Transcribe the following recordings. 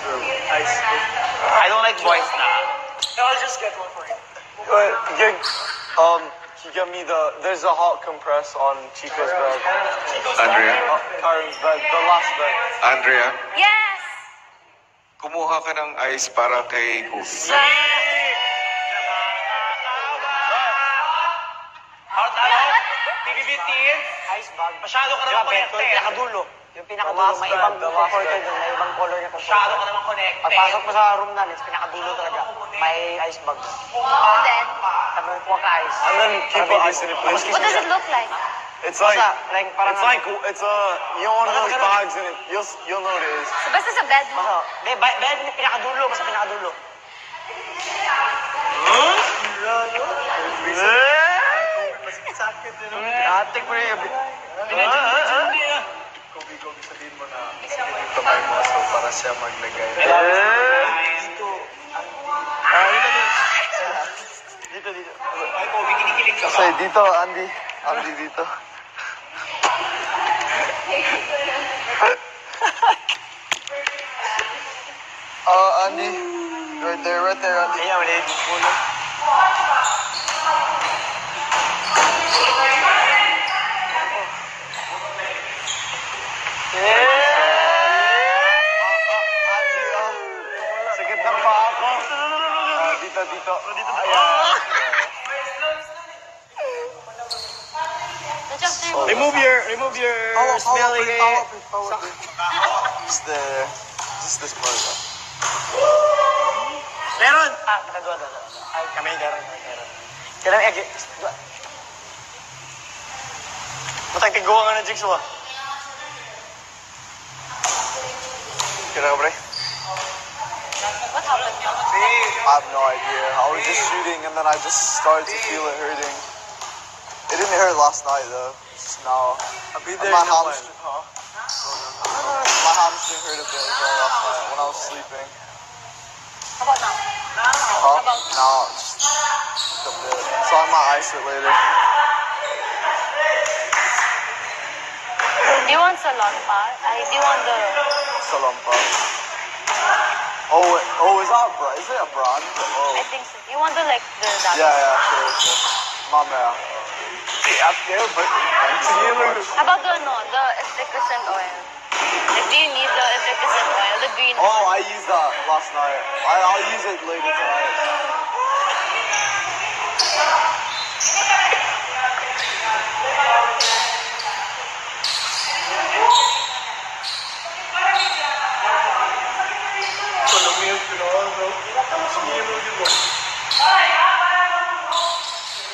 Ice. I don't like boys na. I'll just get one for you. You get me there's a hot compress on Chico's bed. Andrea? Karen's bed, the last bed. Andrea, Yes! kumuha ka ng ice para kay Goofy. Bibibitin? Ice bag. Masyado ka naman connected. Yung pinakadulo. Yung pinakadulo. May ibang comforter dun. May ibang color na comforter. Masyado ka naman connected. Pagpasok mo sa room namin, pinakadulo talaga. May ice bag. And then, Sabi mo, kuha ka ice. And then keep the ice in it, please. what does it look like? It's like, parang it's a, you know, one of those bags in it. You'll know what it is. So, basta sa bed mo. Hindi, bed, pinakadulo. Basta pinakadulo. Ate ko rin. Kobe, sabihin mo na yung kamay mo so para siya maglagay. Dito. Ay, Kobe, kinikilig ka ba? Say, dito, Andy. Andy, dito. Andy. Right there, Andy. Ayan, wala yung pulo. Sakit ng paa ko. Dito. Remove your smelly hair. Just this part. Meron! Nagawa. Ay, kami meron. Kailangan Matang tiguwa nga ng jigsaw. Kira ka, pre? What happened? I have no idea. I was just shooting and then I just started to feel it hurting. It didn't hurt last night though. Just now. My hamstring hurt a bit as well last night when I was sleeping. How about now? Huh? No, just a bit. So I might ice it later. Do you want salonpa? Do you want the... Salompa. Oh, is that is it a brand? Oh. I think so. You want the, like, the... That Yeah, sure. Mama. How about the, the efficacent oil? Like, do you need the efficacent oil? The green Oh, one? I used that last night. I'll use it later tonight.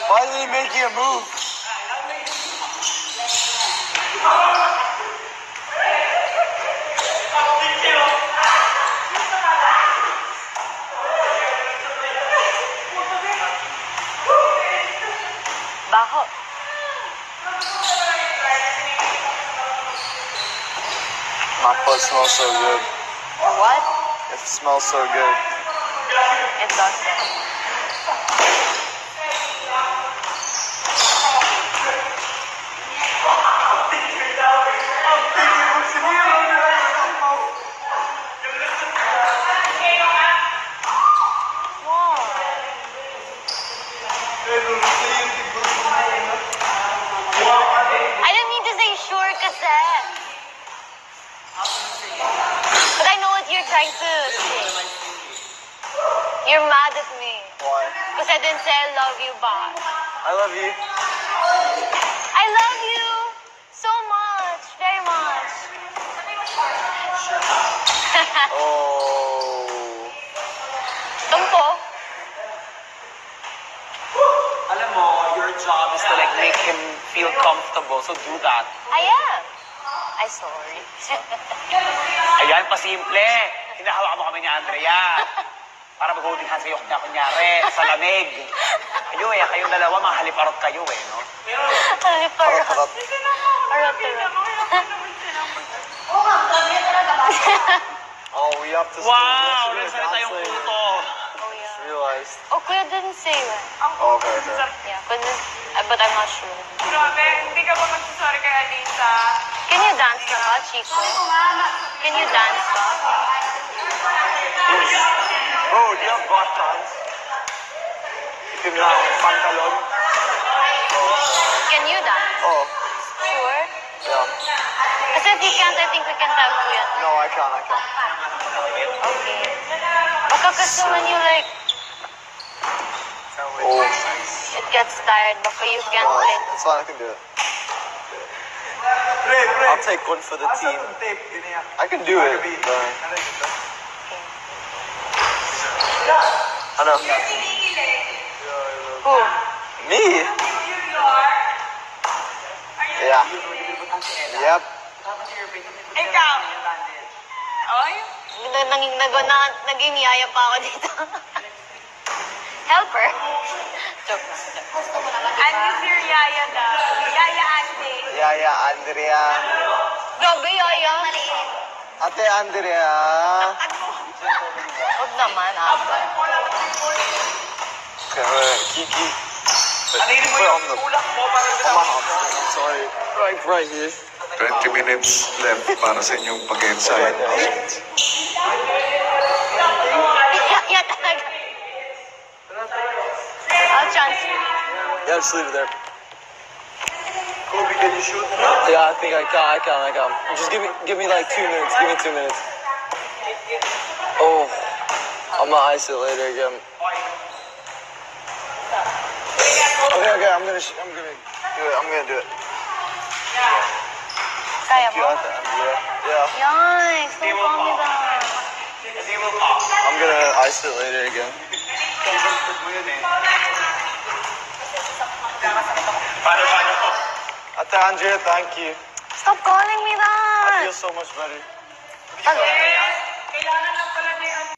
Why is he making a move? Baho. My foot smells so good. What? It smells so good. It doesn't. I didn't mean to say sure kasi. But I know what you're trying to say. You're mad at me. Why? Because I didn't say I love you back. I love you. I love you so much. Very much. Oh. Tumpo. Alam mo, your job is to like make him feel comfortable. So do that. I am. I'm sorry. Ayan, pasimple. Hinahawa mo kami ni Andrea. Para mag-holding hands kayo kunyari sa lamig. Kayong dalawa, mga haliparot kayo no? Haliparot. Parot. Oh, we have to. Wow! Nagsalita yung puto. Realized. Oh, Kuya didn't say that. Oh, okay. Yeah, but I'm not sure. Grabe, hindi ka ba magsasorry kay Alisa? Can you dance na ba, Chico? Can you dance ba? Bro, do you have buttons? Itim na pantalon. Can you dance? Oh, Sure? yeah. Kasi if you can't, I think we can tell Kuya. No, I can't. Okay. Baka kasi when you like, Oh, it gets tired, baka you can't no, play. it's fine. I can do it. I'll take one for the team. I can do it. I know. Who? Me? Yeah. Yep. Ikaw. Oy? Naging yaya pa ako dito. Helper. Joke lang. And is your yaya na? Yaya Ate. Yaya Andrea. Grabe, yaya. Ate Andrea. Huwag naman, ate. Okay, Kiki. Alin mo Put yung on the tulak mo para on my arm. Sorry. Right here. 20 minutes left para sa inyong pag-ensayo. Yeah, talaga. I'll transfer. Yeah, just leave it there. Kobe, can you shoot? Yeah, I think I can. Just give me like 2 minutes. Give me 2 minutes. Oh, I'm gonna ice it later again. Okay, I'm gonna do it. Kaya You mo? got that, Andrea? Yeah. Yikes, don't call me that. Kasi will pop. I'm gonna ice it later again. Paano? Ate Andrea, thank you. Stop calling me I that. feel so much better. Ano?